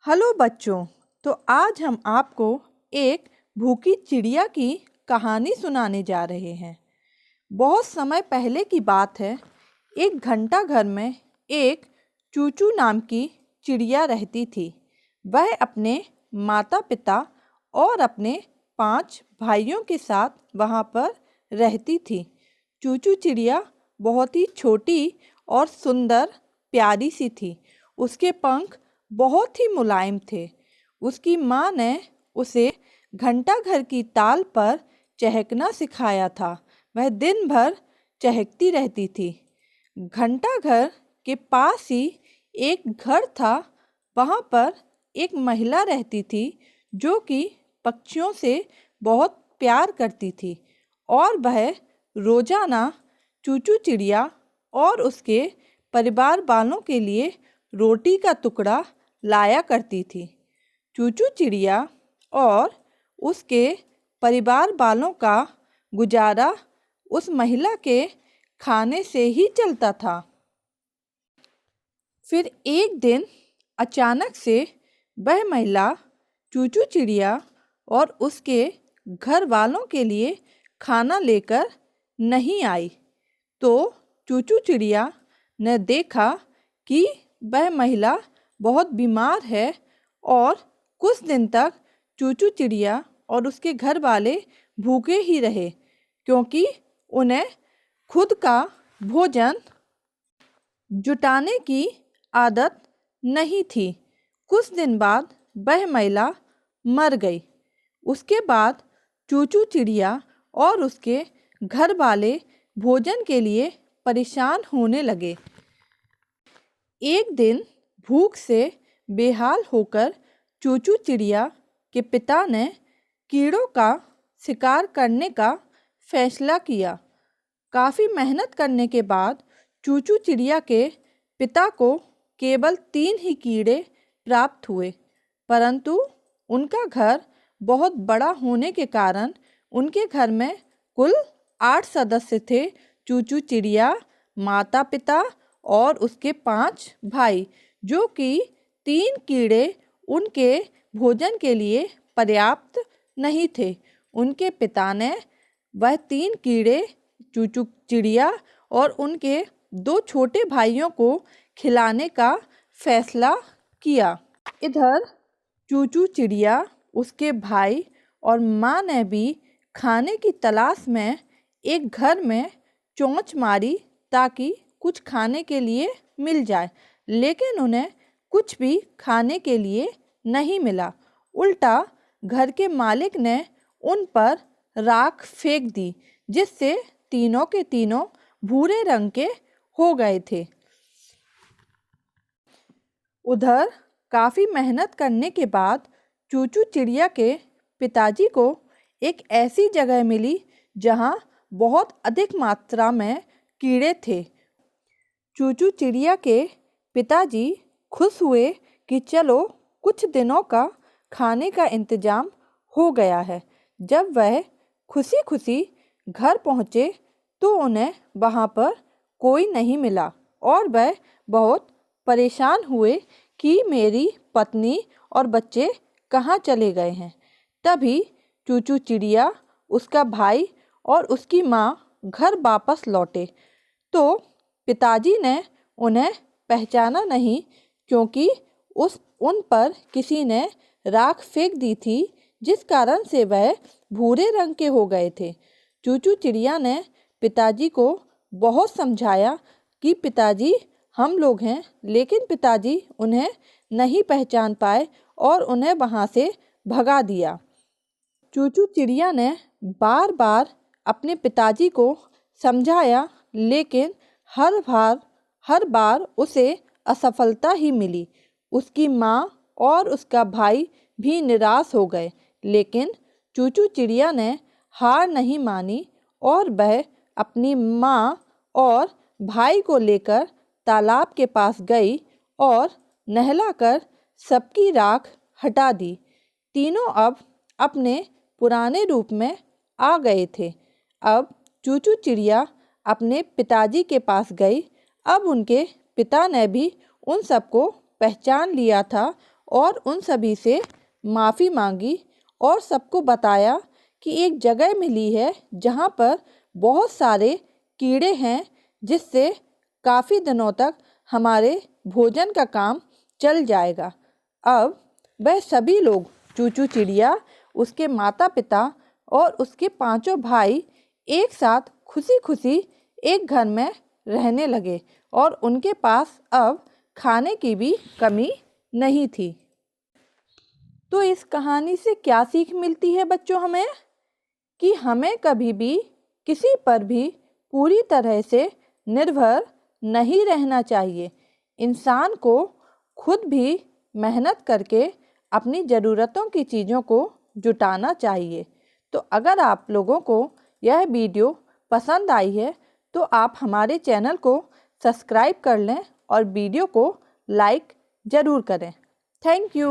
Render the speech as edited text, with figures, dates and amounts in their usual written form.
Hello बच्चों। तो आज हम आपको एक भूखी चिड़िया की कहानी सुनाने जा रहे हैं। बहुत समय पहले की बात है। एक घंटा घर में एक चूचू नाम की चिड़िया रहती थी। वह अपने माता पिता और अपने 5 भाइयों के साथ वहाँ पर रहती थी। चूचू चिड़िया बहुत ही छोटी और सुंदर प्यारी सी थी। उसके पंख बहुत ही मुलायम थे। उसकी माँ ने उसे घंटा घर की ताल पर चहकना सिखाया था। वह दिन भर चहकती रहती थी। घंटा घर के पास ही एक घर था। वहाँ पर एक महिला रहती थी जो कि पक्षियों से बहुत प्यार करती थी और वह रोजाना चूचू चिड़िया और उसके परिवार वालों के लिए रोटी का टुकड़ा लाया करती थी। चूचू चिड़िया और उसके परिवार वालों का गुजारा उस महिला के खाने से ही चलता था। फिर एक दिन अचानक से वह महिला चूचू चिड़िया और उसके घर वालों के लिए खाना लेकर नहीं आई। तो चूचू चिड़िया ने देखा कि वह महिला बहुत बीमार है और कुछ दिन तक चूचू चिड़िया और उसके घर वाले भूखे ही रहे, क्योंकि उन्हें खुद का भोजन जुटाने की आदत नहीं थी। कुछ दिन बाद वह महिला मर गई। उसके बाद चूचू चिड़िया और उसके घर वाले भोजन के लिए परेशान होने लगे। एक दिन भूख से बेहाल होकर चूचू चिड़िया के पिता ने कीड़ों का शिकार करने का फैसला किया। काफ़ी मेहनत करने के बाद चूचू चिड़िया के पिता को केवल 3 ही कीड़े प्राप्त हुए, परंतु उनका घर बहुत बड़ा होने के कारण उनके घर में कुल 8 सदस्य थे। चूचू चिड़िया, माता पिता और उसके 5 भाई, जो कि 3 कीड़े उनके भोजन के लिए पर्याप्त नहीं थे। उनके पिता ने वह 3 कीड़े चूचू चिड़िया और उनके 2 छोटे भाइयों को खिलाने का फैसला किया। इधर चूचू चिड़िया, उसके भाई और माँ ने भी खाने की तलाश में एक घर में चोंच मारी ताकि कुछ खाने के लिए मिल जाए, लेकिन उन्हें कुछ भी खाने के लिए नहीं मिला। उल्टा घर के मालिक ने उन पर राख फेंक दी, जिससे तीनों के तीनों भूरे रंग के हो गए थे। उधर काफ़ी मेहनत करने के बाद चूचू चिड़िया के पिताजी को एक ऐसी जगह मिली जहां बहुत अधिक मात्रा में कीड़े थे। चूचू चिड़िया के पिताजी खुश हुए कि चलो कुछ दिनों का खाने का इंतजाम हो गया है। जब वह खुशी खुशी घर पहुँचे तो उन्हें वहाँ पर कोई नहीं मिला और वह बहुत परेशान हुए कि मेरी पत्नी और बच्चे कहाँ चले गए हैं। तभी चूचू चिड़िया, उसका भाई और उसकी माँ घर वापस लौटे तो पिताजी ने उन्हें पहचाना नहीं, क्योंकि उन पर किसी ने राख फेंक दी थी, जिस कारण से वह भूरे रंग के हो गए थे। चूचू चिड़िया ने पिताजी को बहुत समझाया कि पिताजी हम लोग हैं, लेकिन पिताजी उन्हें नहीं पहचान पाए और उन्हें वहाँ से भगा दिया। चूचू चिड़िया ने बार बार अपने पिताजी को समझाया, लेकिन हर बार उसे असफलता ही मिली। उसकी माँ और उसका भाई भी निराश हो गए, लेकिन चूचू चिड़िया ने हार नहीं मानी और वह अपनी माँ और भाई को लेकर तालाब के पास गई और नहलाकर सबकी राख हटा दी। तीनों अब अपने पुराने रूप में आ गए थे। अब चूचू चिड़िया अपने पिताजी के पास गई। अब उनके पिता ने भी उन सबको पहचान लिया था और उन सभी से माफ़ी मांगी और सबको बताया कि एक जगह मिली है जहाँ पर बहुत सारे कीड़े हैं, जिससे काफ़ी दिनों तक हमारे भोजन का काम चल जाएगा। अब वह सभी लोग, चूचू चिड़िया, उसके माता पिता और उसके पांचों भाई एक साथ खुशी खुशी एक घर में रहने लगे और उनके पास अब खाने की भी कमी नहीं थी। तो इस कहानी से क्या सीख मिलती है बच्चों हमें? कि हमें कभी भी किसी पर भी पूरी तरह से निर्भर नहीं रहना चाहिए। इंसान को खुद भी मेहनत करके अपनी ज़रूरतों की चीज़ों को जुटाना चाहिए। तो अगर आप लोगों को यह वीडियो पसंद आई है तो आप हमारे चैनल को सब्सक्राइब कर लें और वीडियो को लाइक ज़रूर करें। Thank you.